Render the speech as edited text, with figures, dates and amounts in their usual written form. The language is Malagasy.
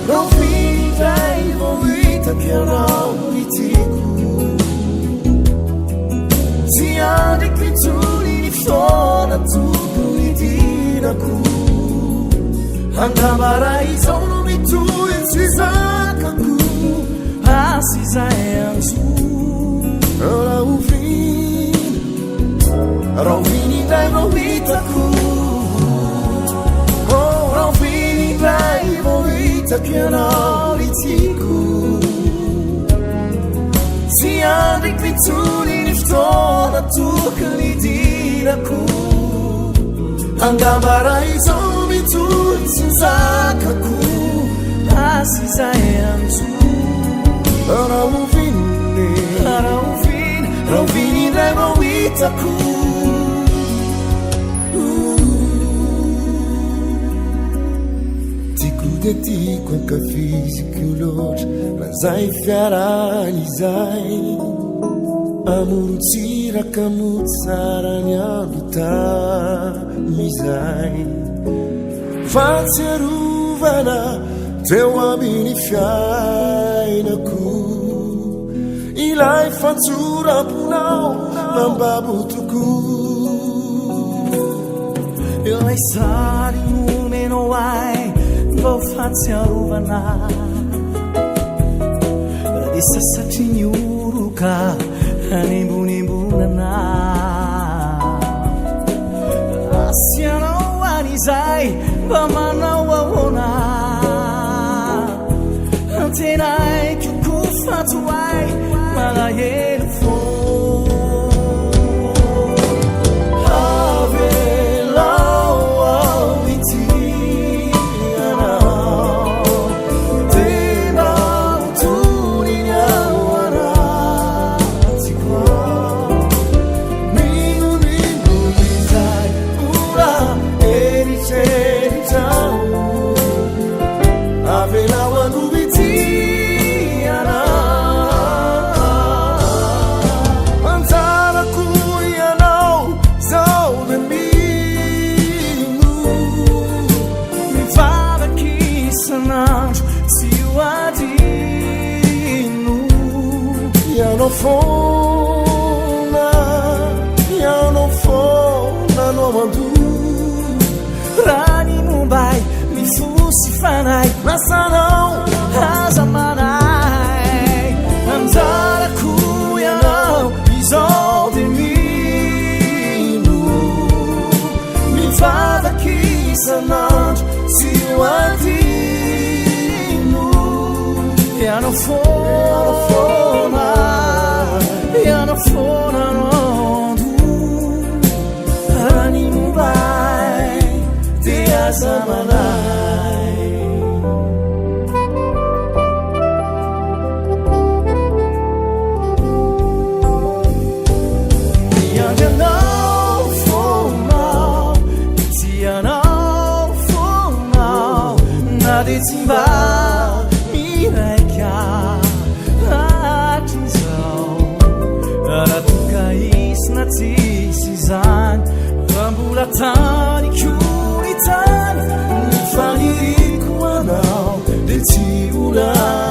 Não fica envolvida que eu não me digo. Se há de que tu lhe fora tudo lhe diraku. Angamarai sono mi tu insisakaku. Asisa enzu. Ora rovini dai rovitaku. Oh, rovini dai rovita che non li tiku. Si andri qui tu li niftona tu che li diraku. Angamarai sono mi tu insisakaku. Asisa enzu. Ora rovini dai rovitaku. Ti qualche fisico ma sai fiarani sai amurzira camuzzara nyaluta mi sai fazia ruvana te uomini fiaina ku ilai fazzura punau non babutuku io ai sali meno ai fazia ruvana di sassaci nyuruka nimbunana asiano wanizai bamana wawona antenai kukufatuai malayelu fo Não fona no mandu Rani Mumbai mi fusi fanai Masanão Azamanai Andara kuya não Isolde minu Mi fada que sanando Se o adino Eu não fona Eu não fona Zamanai Tiana não for mal Tiana for mal Nada de miraika atinzão Ara tu cais na tisizan Rambulatani Fahiri kuanau del tiula